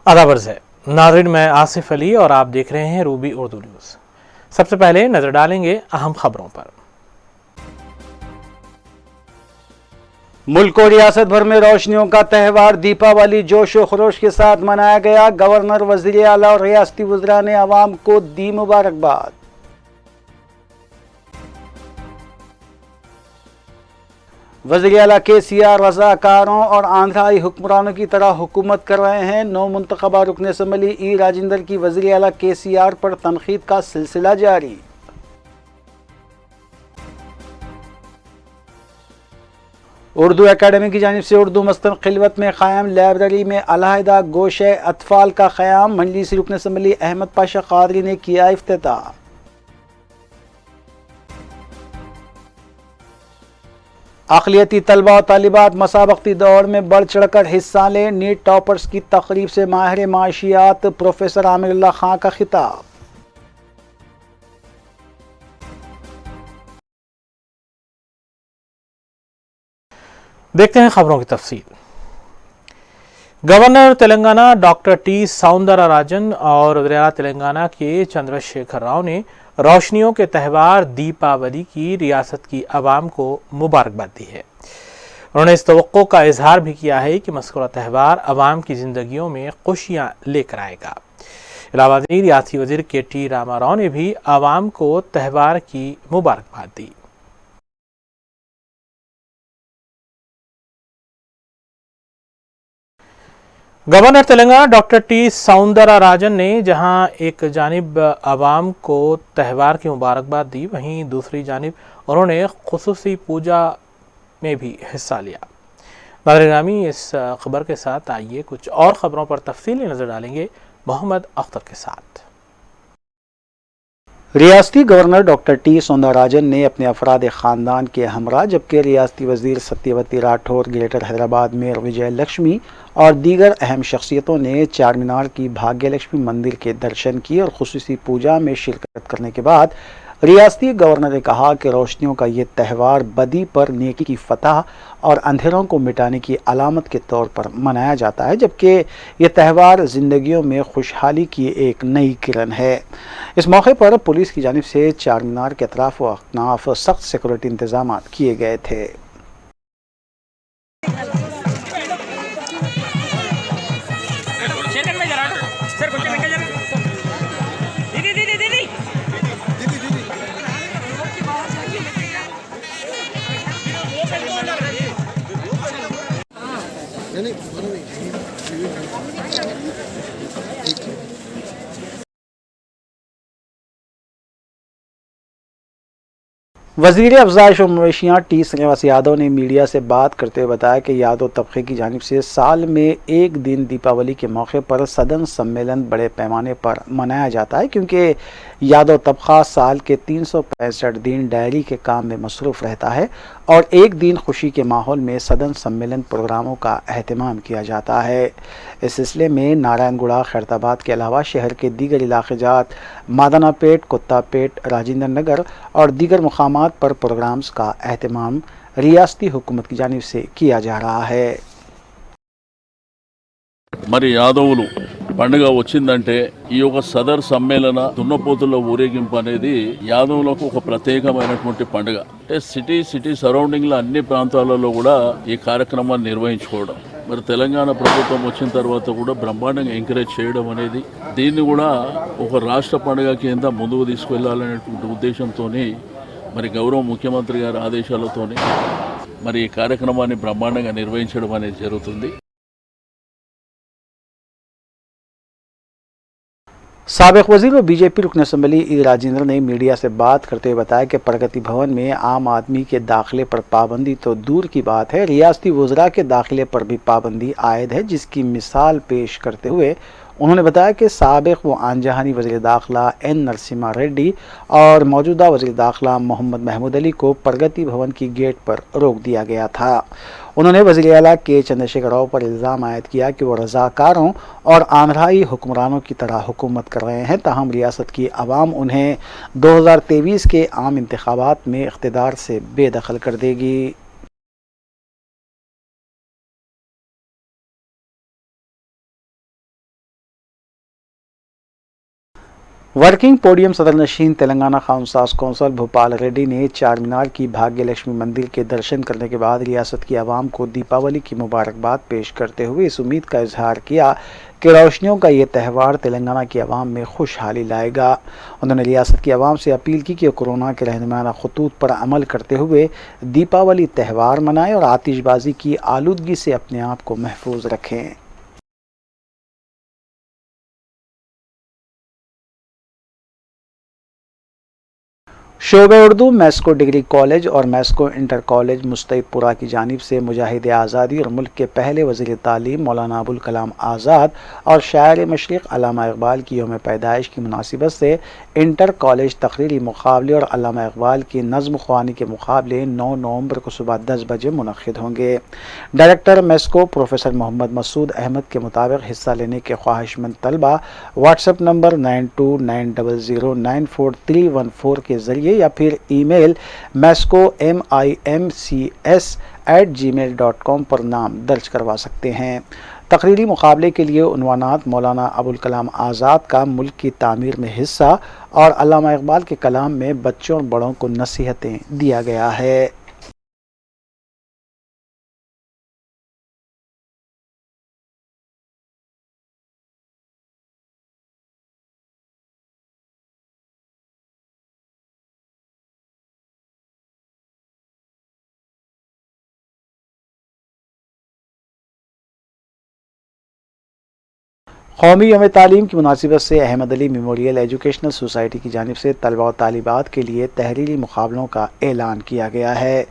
आदाब है नाज़रीन, मैं आसिफ अली और आप देख रहे हैं रूबी उर्दू न्यूज़। सबसे पहले नजर डालेंगे अहम खबरों पर। मुल्क और रियासत भर में रोशनियों का त्यौहार दीपावली जोश व खरोश के साथ मनाया गया। गवर्नर, वज़ीर आला और रियासती वज़रा ने आवाम को दी मुबारकबाद। वज़ीर आला KCR रज़ाकारों और आंध्राई हुक्मरानों की तरह हुकूमत कर रहे हैं। नौ मुंतखबा रुकन असम्बली E राजेंद्र की वज़ीर आला KCR पर तनकीद का सिलसिला जारी। उर्दू एकेडमी की जानिब से उर्दू मस्तन खिलवत में क़ायम लाइब्रेरी में अलहदा गोशे अतफ़ाल का क़याम। मजलिसी रुकन असम्बली अहमद पाशा क़ादरी ने किया इफ्तिताह। अक़लियती तलबा और तालिबात मसाबक़ती दौड़ में बढ़ चढ़ कर हिस्सा लें। नीट टॉपर्स की तक़रीब से माहिर माशियात प्रोफेसर आमिरुल्लाह खां का खिताब। देखते हैं खबरों की तफसील। Governor Telangana doctor T Soundararajan और वज़ीर आला तेलंगाना के चंद्रशेखर राव ने रोशनियों के त्यौहार दीपावली की रियासत की आवाम को मुबारकबाद दी है। उन्होंने इस तवक्को का इजहार भी किया है कि मज़कूरा त्यौहार आवाम की ज़िंदगियों में खुशियाँ लेकर आएगा। इलाहाबादी रियासती वज़ीर KT रामाराव ने भी आवाम को त्यौहार की मुबारकबाद दी। Governor Telangana doctor T Soundararajan ने जहां एक जानिब आवाम को त्यौहार की मुबारकबाद दी, वहीं दूसरी जानिब उन्होंने खुसूसी पूजा में भी हिस्सा लिया। नाज़रीन, इस खबर के साथ आइए कुछ और खबरों पर तफसीली नजर डालेंगे मोहम्मद अख्तर के साथ। रियासती गवर्नर डॉक्टर T सौंदरराजन ने अपने अफराद ख़ानदान के हमरा, जबकि रियासती वज़ीर सत्यवती राठौर, ग्रेटर हैदराबाद मेयर विजय लक्ष्मी और दीगर अहम शख्सियतों ने चार मीनार की भाग्य लक्ष्मी मंदिर के दर्शन किए और खुसूसी पूजा में शिरकत करने के बाद रियासती गवर्नर ने कहा कि रोशनियों का ये त्यौहार बदी पर नेकी की फतह और अंधेरों को मिटाने की अलामत के तौर पर मनाया जाता है, जबकि ये त्यौहार ज़िंदगियों में खुशहाली की एक नई किरण है। इस मौके पर पुलिस की जानिब से चार मीनार के अतराफ व अकनाफ सख्त सिक्योरिटी इंतजाम किए गए थे। वज़ीर अफ़ज़ाइश और मवेशियाँ T श्रीनिवास यादव ने मीडिया से बात करते हुए बताया कि यादव तबके की जानिब से साल में एक दिन दीपावली के मौके पर सदन सम्मेलन बड़े पैमाने पर मनाया जाता है, क्योंकि यादव तबका साल के 365 दिन डायरी के काम में मसरूफ़ रहता है और एक दिन खुशी के माहौल में सदन सम्मेलन प्रोग्रामों का अहतमाम किया जाता है। इस सिलसिले में नारायणगुड़ा, खैरताबाद के अलावा शहर के दीगर इलाक़े जात मादानापेट, कुत्तापेट, राजेंद्र नगर और दीगर मुकामात पर प्रोग्राम्स का अहतमाम रियासती हुकूमत की जानिब से किया जा रहा है। మరి యాదవులు పండుగ వచ్చిందంటే ఈ యొక్క సదర్ సమ్మేళన దున్నపోతుల ఊరేగింపు అనేది యాదవులకు ఒక ప్రత్యేకమైనటువంటి పండుగ. అంటే సిటీ సరౌండింగ్ లో అన్ని ప్రాంతాలలో కూడా ఈ కార్యక్రమాన్ని నిర్వహించుకోవడం, మరి తెలంగాణ ప్రభుత్వం వచ్చిన తర్వాత కూడా బ్రహ్మాండంగా ఎంకరేజ్ చేయడం అనేది, దీన్ని కూడా ఒక రాష్ట్ర పండుగ కింద ముందుకు తీసుకెళ్లాలనేటువంటి ఉద్దేశంతో మరి గౌరవ ముఖ్యమంత్రి గారి ఆదేశాలతో మరి ఈ కార్యక్రమాన్ని బ్రహ్మాండంగా నిర్వహించడం అనేది జరుగుతుంది. साबिक़ वज़ीर व BJP रुकन असम्बली E राजेंद्र ने मीडिया से बात करते हुए बताया कि प्रगति भवन में आम आदमी के दाखिले पर पाबंदी तो दूर की बात है, रियासती वज़रा के दाखिले पर भी पाबंदी आयद है, जिसकी मिसाल पेश करते हुए उन्होंने बताया कि साबिक़ व आनजहानी वज़ीर दाखिला N नरसिम्हा रेड्डी और मौजूदा वज़ीर दाखिला मोहम्मद महमूद अली को प्रगति भवन की गेट पर रोक दिया गया था। उन्होंने वज़ीर आला K चंद्रशेखर राव पर इल्ज़ाम आयद किया कि वो रज़ाकारों और आंध्राई हुक्मरानों की तरह हुकूमत कर रहे हैं, ताहम रियासत की आवाम उन्हें 2023 के आम इंतखाबात में इक़्तिदार से बेदखल कर देगी। वर्किंग पोडियम सदर नशीन तेलंगाना खाउंसास कौंसल भोपाल रेड्डी ने चार मीनार की भाग्य लक्ष्मी मंदिर के दर्शन करने के बाद रियासत की आवाम को दीपावली की मुबारकबाद पेश करते हुए इस उम्मीद का इजहार किया कि रोशनियों का ये त्यौहार तेलंगाना की आवाम में खुशहाली लाएगा। उन्होंने रियासत की आवाम से अपील की कि वो कोरोना के रहनुमाना खतूत पर अमल करते हुए दीपावली त्यौहार मनाएं और आतिशबाजी की आलूदगी से अपने आप को महफूज रखें। शोबे उर्दू मैस्को डिग्री कॉलेज और मैस्को इंटर कॉलेज मुस्तैदपुरा की जानिब से मुजाहिद आज़ादी और मुल्क के पहले वज़ीर तालीम मौलाना अबुल कलाम आज़ाद और शायर मशरिक़ अल्लामा इक़बाल की यौम पैदाइश की मुनासिबत से इंटर कॉलेज तकरीरी मुकाबले और अल्लामा इक़बाल की नज़्म ख़वानी के मुकाबले 9 नवंबर को सुबह 10 बजे मुनक़्क़िद होंगे। डायरेक्टर मैस्को प्रोफेसर मोहम्मद मसूद अहमद के मुताबिक हिस्सा लेने के ख्वाहिशमंद तलबा व्हाट्सएप नंबर 9290094314 के ज़रिए या फिर ईमेल mesco@gmail.com पर नाम दर्ज करवा सकते हैं। तकरीरी मुकाबले के लिए उन्वानात मौलाना अबुल कलाम आज़ाद का मुल्क की तामीर में हिस्सा और अल्लामा इक़बाल के कलाम में बच्चों और बड़ों को नसीहतें दिया गया है। कौमी यौम तालीम की मुनासिबत से Ahmed Ali memorial educational society की जानिब से तलबा और तालिबात के लिए तहरीरी मुकाबलों का ऐलान किया गया है।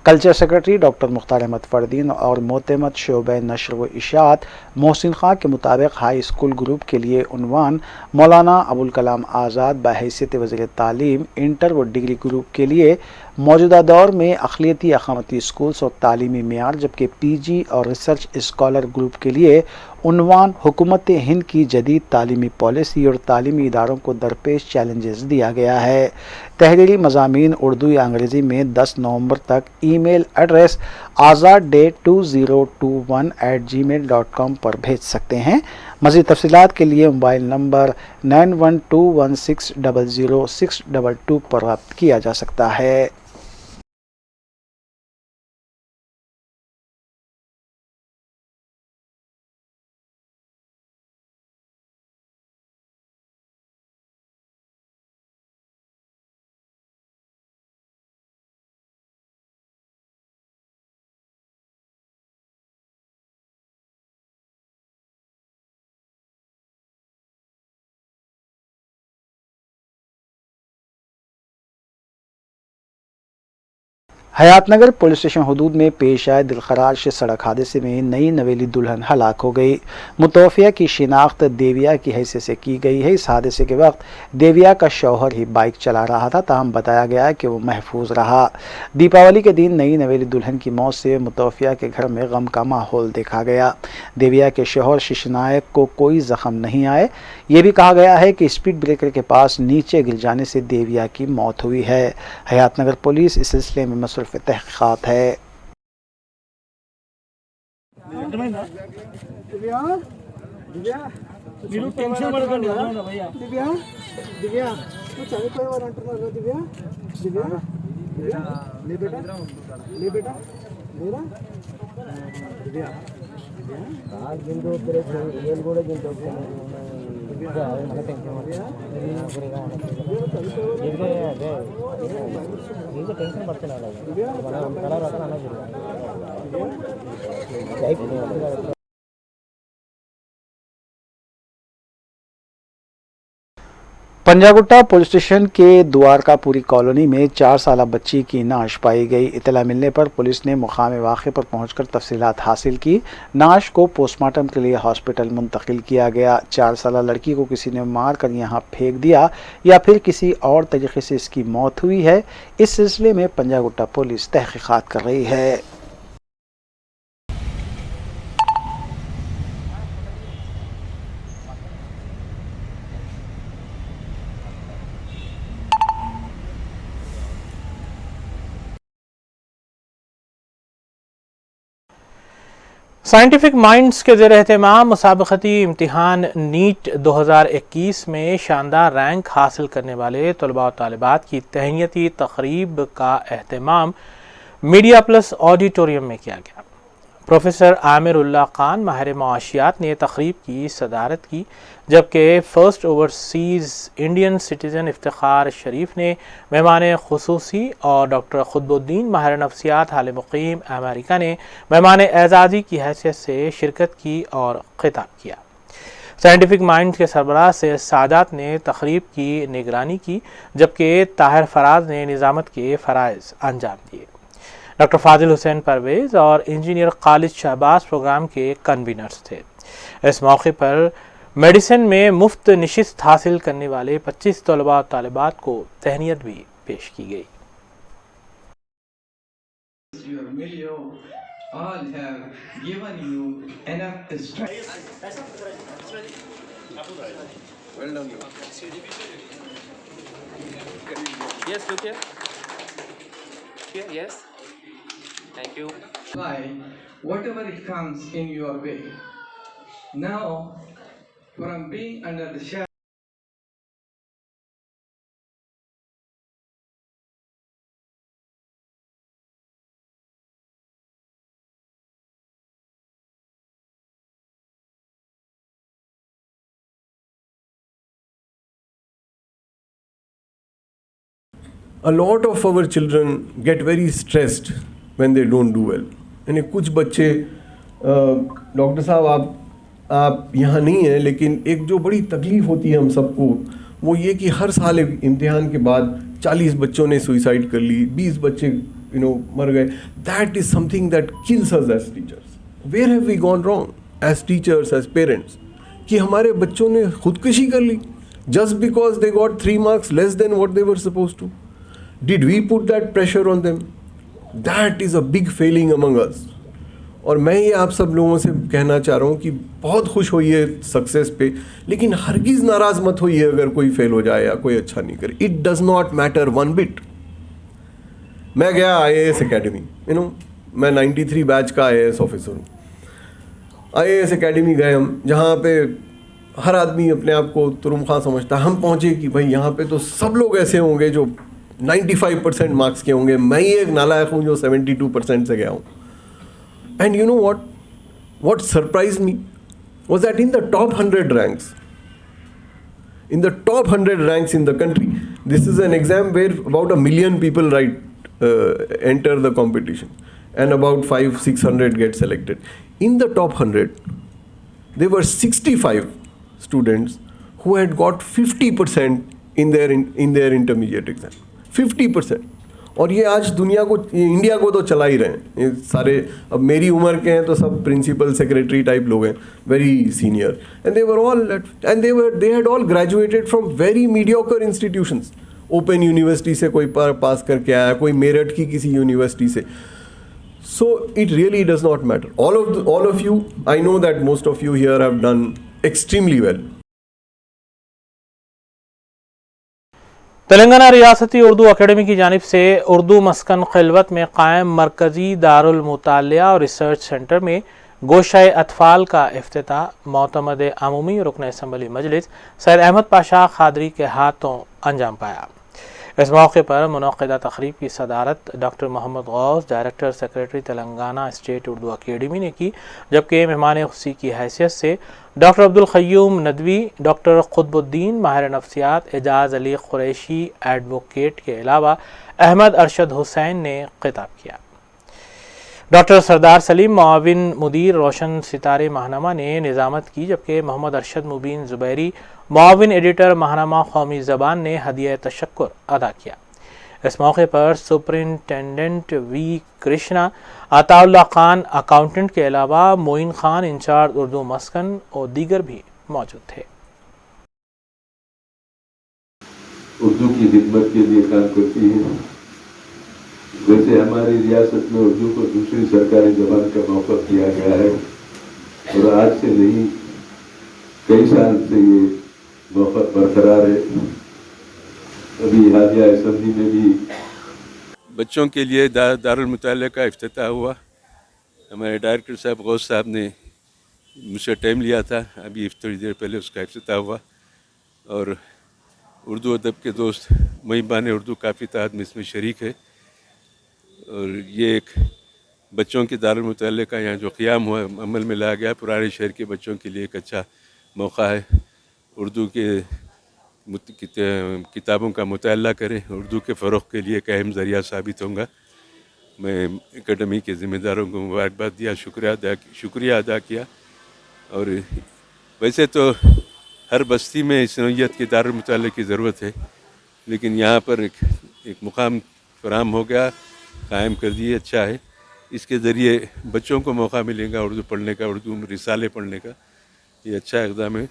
Culture secretary doctor Mukhtar Ahmed Fardeen और मोतमद शोबे नशर व इशात मोहसिन खां के मुताबिक हाई स्कूल ग्रुप के लिए उन्वान मौलाना अबुल कलाम आज़ाद बहैसियत वज़ीर तालीम, इंटर व डिग्री ग्रुप के लिए मौजूदा दौर में अक़लियती अक़ामती स्कूल्स और तालीमी मेयार, जबकि पीजी और रिसर्च स्कॉलर ग्रुप के लिए उन्वान हुकूमत हिंद की जदीद तालीमी पॉलिसी और तालीमी इदारों को दरपेश चैलेंजेस दिया गया है। तहरीरी मज़ामीन उर्दू या अंग्रेज़ी में 10 नवंबर तक ईमेल एड्रेस azadday2021@gmail.com पर भेज सकते हैं। मज़ीद तफ़सीलात के लिए मोबाइल नंबर 9121600622 पर रब्त किया जा सकता है। हयातनगर पुलिस स्टेशन हदूद में पेश आए दिलखराश सड़क हादसे में नई नवेली दुल्हन हलाक हो गई। मुतवफ़िया की शिनाख्त देविया की हैसियत से की गई है। इस हादसे के वक्त देविया का शौहर ही बाइक चला रहा था, ताहम बताया गया है कि वो महफूज रहा। दीपावली के दिन नई नवेली दुल्हन की मौत से मुतवफ़िया के घर में गम का माहौल देखा गया। देविया के शौहर शिशनायक को कोई ज़ख्म नहीं आए। ये भी कहा गया है कि स्पीड ब्रेकर के पास नीचे गिर जाने से देविया की मौत हुई है। हयातनगर पुलिस इस सिलसिले में मसरूफ़ तहक़ीक़ात है। पंजागुट्टा पुलिस स्टेशन के द्वारकापुरी कॉलोनी में 4 साला बच्ची की नाश पाई गई। इतला मिलने पर पुलिस ने मुकाम वाक़े पर पहुंचकर तफसीलात हासिल की। नाश को पोस्टमार्टम के लिए हॉस्पिटल मुंतकिल किया गया। 4 साला लड़की को किसी ने मार कर यहाँ फेंक दिया या फिर किसी और तरीके से इसकी मौत हुई है। इस सिलसिले में पंजागुट्टा पुलिस तहक़ीक़ात कर रही है। سائنٹیفک مائنڈز کے زیر اہتمام مسابقتی امتحان نیٹ 2021 میں شاندار رینک حاصل کرنے والے طلباء و طالبات کی تہنیتی تقریب کا اہتمام میڈیا پلس آڈیٹوریم میں کیا گیا۔ پروفیسر عامر اللہ خان ماہر معاشیات نے تقریب کی صدارت کی، جبکہ first overseas Indian citizen Iftikhar Sharif نے مہمان خصوصی اور ڈاکٹر قطب الدین ماہر نفسیات حال مقیم امریکہ نے مہمان اعزازی کی حیثیت سے شرکت کی اور خطاب کیا۔ سائنٹیفک مائنڈ کے سربراہ سے سعادت نے تقریب کی نگرانی کی، جبکہ طاہر فراز نے نظامت کے فرائض انجام دیے۔ ڈاکٹر فاضل حسین پرویز اور انجینئر خالد شہباز پروگرام کے کنوینرز تھے۔ اس موقع پر میڈیسن میں مفت نشست حاصل کرنے والے 25 طلباء و طالبات کو تہنیت بھی پیش کی گئی۔ Your video all have given you enough strength. Well done. Yes, look here. Here, yes. Thank you. By whatever it comes in your way. Now, from being under the shadow. A lot of our children get very stressed when they don't do well. یعنی کچھ بچے doctor صاحب آپ یہاں نہیں ہیں، لیکن ایک جو بڑی تکلیف ہوتی ہے ہم سب کو وہ یہ کہ ہر سال امتحان کے بعد 40 بچوں نے سوئسائڈ کر لی، 20 بچے مر گئے. That is some thing that کلس us as teachers. Where have we gone wrong as teachers, as parents, کہ ہمارے بچوں نے خودکشی کر لی just because they got 3 marks less than what they were supposed to. Did we put that pressure on them? That is a big failing among us. اور میں یہ آپ سب لوگوں سے کہنا چاہ رہا ہوں کہ بہت خوش ہوئیے سکسیس پہ، لیکن ہرگز ناراض مت ہوئیے اگر کوئی فیل ہو جائے یا کوئی اچھا نہیں کرے. It does not matter one but. میں گیا IAS اکیڈمی، میں 93 بیچ کا IAS آفیسر ہوں. IAS اکیڈمی گئے ہم، جہاں پہ ہر آدمی اپنے آپ کو ترم خواہ سمجھتا ہے. ہم پہنچے کہ بھائی یہاں پہ تو سب لوگ ایسے ہوں گے جو 95% مارکس کے ہوں گے. میں ہی ایک نالائق ہوں جو 72% سے گیا ہوں. And you know what surprised me was that in the top 100 ranks, in the top 100 ranks in the country, this is an exam where about 1 million people enter the competition and about 500-600 get selected. In the top 100, there were 65 students who had got 50% in their intermediate exam. 50%. اور یہ آج دنیا کو، India کو تو چلا ہی رہے ہیں. یہ سارے اب میری عمر کے ہیں تو سب پرنسپل سیکریٹری ٹائپ لوگ ہیں، very senior. And they had all graduated from very mediocre institutions. Open university سے کوئی پاس کر کے آیا، کوئی میرٹھ کی کسی یونیورسٹی سے. So it really does not matter. All of you, I know that most of you here have done extremely well. Telangana ریاستی اردو اکیڈمی کی جانب سے اردو مسکن خلوت میں قائم مرکزی دارالمطالعہ اور ریسرچ سینٹر میں گوشہ اطفال کا افتتاح معتمد عمومی رکن اسمبلی مجلس سید احمد پاشا قادری کے ہاتھوں انجام پایا۔ اس موقع پر منعقدہ تقریب کی صدارت ڈاکٹر محمد غوث، director secretary Telangana state Urdu academy نے کی، جبکہ مہمان خصوصی کی حیثیت سے ڈاکٹر عبدالقیوم ندوی، ڈاکٹر قطب الدین ماہر نفسیات، اعجاز علی قریشی ایڈوکیٹ کے علاوہ احمد ارشد حسین نے خطاب کیا۔ ڈاکٹر سردار سلیم معاون مدیر روشن ستارے ماہنامہ نے نظامت کی، جبکہ محمد ارشد مبین زبیری معاون ایڈیٹر ماہنامہ قومی زبان نے ہدیہ تشکر ادا کیا۔ اس موقع پر سپرنٹینڈنٹ وی کرشنا، عطا اللہ خان اکاؤنٹنٹ کے علاوہ معین خان انچارج اردو مسکن اور دیگر بھی موجود تھے۔ اردو کی خدمت کے لیے کام کرتی ہیں۔ ویسے ہماری ریاست میں اردو کو دوسری سرکاری زبان کا موقع دیا گیا ہے، اور آج سے نہیں کئی سال سے یہ موقع برقرار ہے۔ ابھی حالیہ اسمبلی میں بھی بچوں کے لیے دارالمطالعہ کا افتتاح ہوا، हमारे डायरेक्टर साहब गौस साहब ने मुझसे टाइम लिया था, अभी थोड़ी देर पहले उसका इफ्तिताह हुआ। और उर्दू अदब के दोस्त महिबान उर्दू काफ़ी तादाद में इसमें शरीक है। और ये एक बच्चों के दारुल मुताल्लिक़ का यहाँ जो क़ियाम हुआ अमल में लाया गया, पुराने शहर के बच्चों के लिए एक अच्छा मौका है। उर्दू के किताबों का मुताला करें, उर्दू के फ़रोग़ के लिए एक अहम ज़रिया साबित होगा। मैं एकेडमी के ज़िम्मेदारों को मुबारकबाद दिया, शुक्रिया अदा किया। और वैसे तो हर बस्ती में इस नौइयत के दारुल मुताल्लिक़ की ज़रूरत है, लेकिन यहाँ पर एक मुकाम फराहम हो गया, कायम कर दिए, अच्छा है। इसके ज़रिए बच्चों को मौका मिलेगा उर्दू पढ़ने का, उर्दू रिसाले पढ़ने का, ये अच्छा इक़दाम है।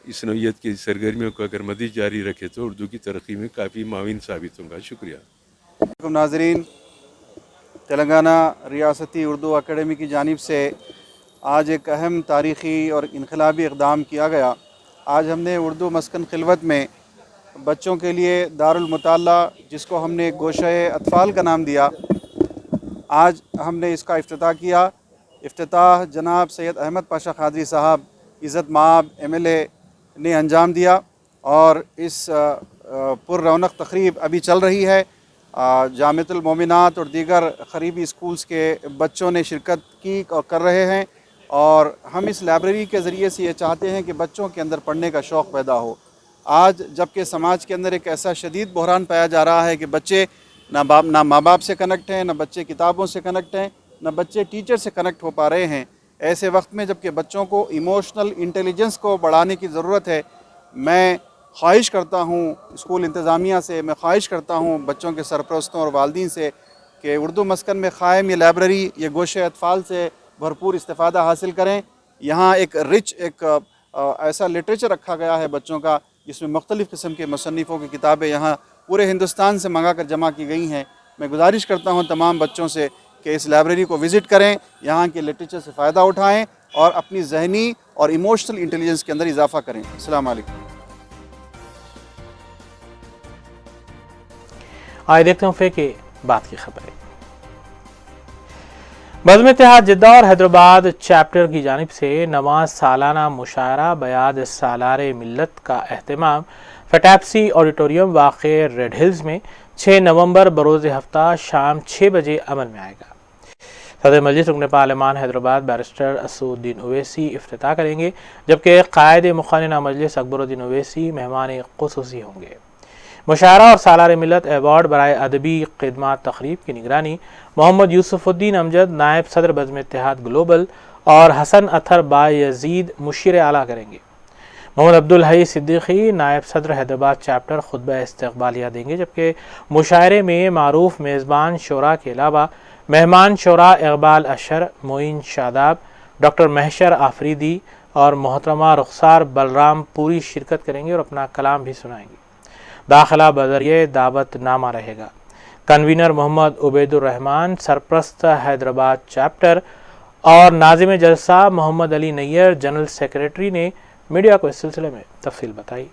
इस नौइयत की सरगर्मियों को अगर मज़ीद जारी रखे तो उर्दू की तरक्की में काफ़ी माविन साबित होगा। शुक्रिया। नाज़रीन, तेलंगाना रियासती उर्दू अकेडमी की जानिब से आज एक अहम तारीख़ी और इनकलाबी इक़दाम किया गया। आज हमने उर्दू मस्कन खिलवत में बच्चों के लिए दारुल मुताला, जिसको हमने गोशे अतफ़ाल का नाम दिया, आज हमने इसका इफ्तिताह किया। इफ्तिताह जनाब सैयद अहमद पाशा क़ादरी साहब इज़्ज़त माब MLA ने अंजाम दिया और इस पुर-रौनक तक़रीब अभी चल रही है। जामिअतुल मोमिनात और दीगर क़रीबी स्कूल्स के बच्चों ने शिरकत की और कर रहे हैं। और हम इस लाइब्रेरी के ज़रिए से ये चाहते हैं कि बच्चों के अंदर पढ़ने का शौक़ पैदा हो। आज जबकि समाज के अंदर एक ऐसा शदीद बहरान पाया जा रहा है कि बच्चे ना माँ बाप से कनेक्ट हैं, ना बच्चे किताबों से कनेक्ट हैं, ना बच्चे टीचर से कनेक्ट हो पा रहे हैं। ऐसे वक्त में जबकि बच्चों को इमोशनल इंटेलिजेंस को बढ़ाने की ज़रूरत है, मैं ख्वाहिश करता हूँ स्कूल इंतज़ामिया से, मैं ख्वाहिश करता हूँ बच्चों के सरपरस्तों और वालिदैन से कि उर्दू मस्कन में क़ायम ये लाइब्रेरी, ये गोशे अतफ़ाल से भरपूर इस्तिफ़ादा हासिल करें। यहाँ एक रिच ऐसा लिटरेचर रखा गया है बच्चों का, जिसमें मुख्तलिफ़ किस्म के मुसन्निफ़ों की किताबें यहाँ पूरे हिंदुस्तान से मंगा कर जमा की गई हैं। मैं गुजारिश करता हूँ तमाम बच्चों से कि इस लाइब्रेरी को विज़िट करें, यहाँ के लिटरेचर से फ़ायदा उठाएँ और अपनी ज़हनी और इमोशनल इंटेलिजेंस के अंदर इजाफ़ा करें। अस्सलाम वालेकुम। आइए देखते हैं फिर के बात की खबरें। बज़्म इत्तेहाद जिद्दा और हैदराबाद चैप्टर की जानिब से 9वां सालाना मुशायरा बयाद सालारे मिल्लत का एहतमाम फटैप्सी ऑडिटोरियम वाक़े रेड हिल्स में 6 नवंबर बरोज़ हफ्ता शाम 6 बजे अमल में आएगा। सदर मजलिस रुकन पार्लिमान हैदराबाद बैरिस्टर असदुद्दीन ओवैसी इफ्तिताह करेंगे, जबकि क़ायद मुख़न्निना मजलिस अकबरुद्दीन ओवैसी मेहमान ख़ुसूसी होंगे। मुशायरा और सालार मिल्लत एवार्ड बराए अदबी खिदमात तक़रीब की निगरानी मोहम्मद यूसुफ़ुद्दीन अमजद नायब सदर बज़्म इत्तेहाद ग्लोबल और हसन अथर बायज़ीद मुशीर आला करेंगे। मोहम्मद अब्दुल हई सिद्दीक़ी नायब सदर हैदराबाद चैप्टर खुतबा इस्तक़बालिया देंगे, जबकि मुशायरे में मारूफ मेज़बान शोरा के अलावा मेहमान शोरा इक़बाल अशर, मोइन शादाब, डॉक्टर महशर आफरीदी और मोहतरमा रुखसार बलराम पूरी शिरकत करेंगे और अपना कलाम भी सुनाएंगे। दाखिला बज़रिए दावत नामा रहेगा। कन्वीनर मोहम्मद उबैदुर रहमान, सरप्रस्त हैदराबाद चैप्टर और नाज़िम जलसा मोहम्मद अली नैयर जनरल सेक्रेटरी ने मीडिया को इस सिलसिले में तफसील बताई।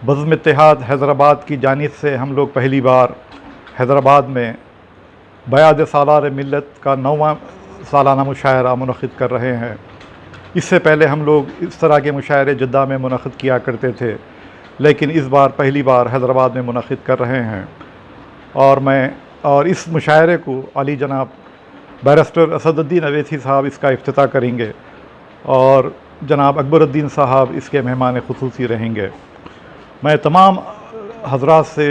बज़्म इत्तेहाद हैदराबाद की जानिब से हम लोग पहली बार हैदराबाद में बयाद सालार मिल्लत का 9वां सालाना मुशायरा मुनक़िद कर रहे हैं। इससे पहले हम लोग इस तरह के मुशायरे जिद्दा में मुनक़िद किया करते थे, लेकिन इस बार पहली बार हैदराबाद में मुनक़िद कर रहे हैं। और इस मुशायरे को अली जनाब बैरिस्टर असदुद्दीन ओवैसी साहब इसका इफ्तिताह करेंगे और जनाब अकबरुद्दीन साहब इसके मेहमान ख़ुसूसी रहेंगे। मैं तमाम हज़रात से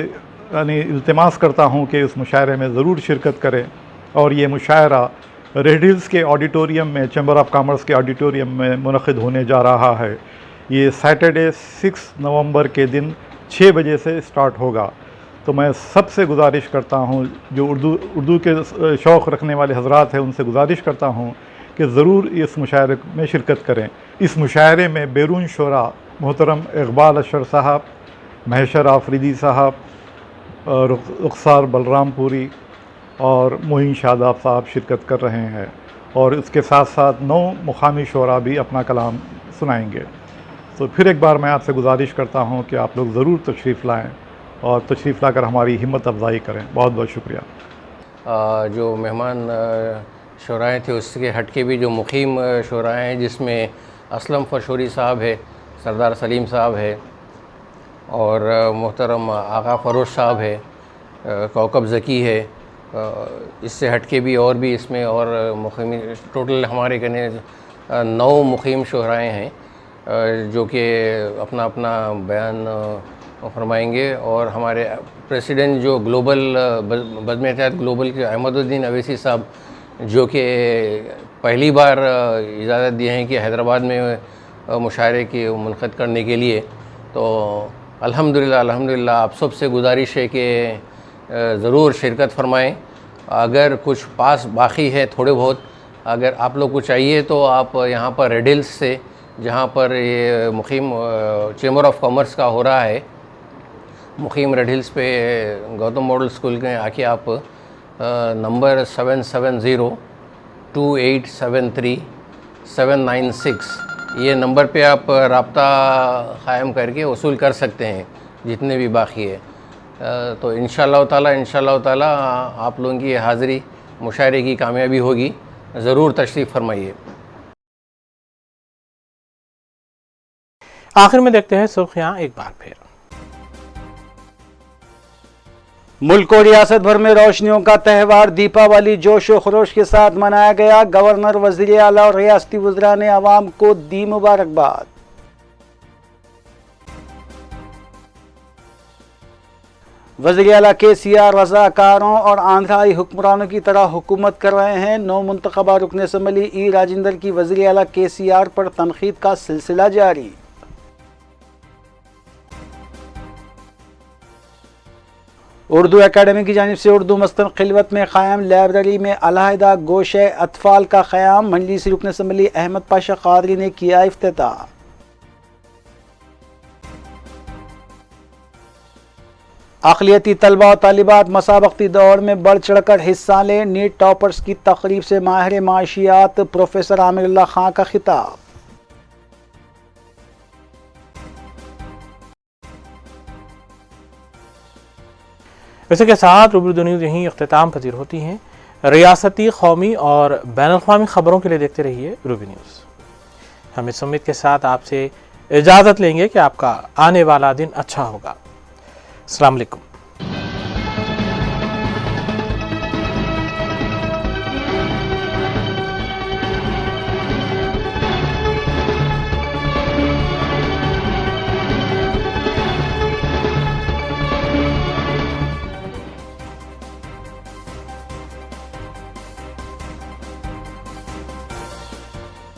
इल्तिमास करता हूँ कि इस मुशायरे में ज़रूर शिरकत करें और ये मुशायरा रेड हिल्स के ऑडिटोरियम में, चैम्बर ऑफ कॉमर्स के ऑडिटोरियम में मुनक़िद होने जा रहा है। ये सैटरडे 6 नवंबर के दिन 6 बजे से स्टार्ट होगा। तो मैं सबसे गुजारिश करता हूँ, जो उर्दू के शौक़ रखने वाले हज़रात हैं, उनसे गुजारिश करता हूँ कि ज़रूर इस मुशायरे में शिरकत करें। इस मुशायरे में बैरून शोरा मोहतरम इक़बाल अशर साहब, महशर आफरीदी साहब, रुखसार बलरामपुरी और मोइन शादाब साहब शिरकत कर रहे हैं और इसके साथ साथ 9 मुक़ामी शोरा भी अपना कलाम सुनाएंगे। तो फिर एक बार मैं आपसे गुजारिश करता हूँ कि आप लोग ज़रूर तशरीफ़ लाएँ اور تشریف لا کر ہماری ہمت افزائی کریں. بہت بہت شکریہ. جو مہمان شعرائیں تھے اس کے ہٹ کے بھی جو مقیم شعرائیں ہیں جس میں اسلم فشوری صاحب ہے, سردار سلیم صاحب ہے, اور محترم آغا فروش صاحب ہے, کوکب ذکی ہے. اس سے ہٹ کے بھی اور بھی اس میں اور مقیم ٹوٹل ہمارے کہنے 9 مقیم شعرائیں ہیں جو کہ اپنا اپنا بیان فرمائیں گے. اور ہمارے پریسیڈنٹ جو گلوبل بزم اتحاد گلوبل کے احمد الدین اویسی صاحب جو کہ پہلی بار اجازت دیے ہیں کہ حیدرآباد میں مشاعرے کی منعقد کرنے کے لیے. تو الحمدللہ آپ سب سے گزارش ہے کہ ضرور شرکت فرمائیں. اگر کچھ پاس باقی ہے تھوڑے بہت, اگر آپ لوگ کو چاہیے تو آپ یہاں پر ریڈ ہلز سے جہاں پر یہ مقیم چیمبر آف کامرس کا ہو رہا ہے, مقیم ریڈ ہلز پہ گوتم ماڈل اسکول کے آ کے آپ نمبر 77028737996 یہ نمبر پہ آپ رابطہ قائم کر کے وصول کر سکتے ہیں جتنے بھی باقی ہے. تو انشاءاللہ تعالی آپ لوگوں کی حاضری مشاعرے کی کامیابی ہوگی. ضرور تشریف فرمائیے. آخر میں دیکھتے ہیں سرخیاں ایک بار پھر. ملک و ریاست بھر میں روشنیوں کا تہوار دیپاولی جوش و خروش کے ساتھ منایا گیا. گورنر, وزیر اعلیٰ اور ریاستی وزراء نے عوام کو دی مبارکباد. وزیر اعلیٰ KCR رضاکاروں اور آندھرائی حکمرانوں کی طرح حکومت کر رہے ہیں. نو منتخبہ رکن اسمبلی ای راجندر کی وزیر اعلیٰ KCR پر تنقید کا سلسلہ جاری. اردو اکیڈمی کی جانب سے اردو مسکن خلوت میں قائم لائبریری میں علیحدہ گوشہ اطفال کا قیام. مجلسی رکن اسمبلی احمد پاشا قادری نے کیا افتتاح. اقلیتی طلبہ و طالبات مسابقتی دوڑ میں بڑھ چڑھ کر حصہ لیں. نیٹ ٹاپرز کی تقریب سے ماہر معاشیات پروفیسر عامر اللہ خان کا خطاب. اسی کے ساتھ روبرو نیوز یہیں اختتام پذیر ہوتی ہیں. ریاستی, قومی اور بین الاقوامی خبروں کے لیے دیکھتے رہیے روبرو نیوز. ہم اس امید کے ساتھ آپ سے اجازت لیں گے کہ آپ کا آنے والا دن اچھا ہوگا. السلام علیکم.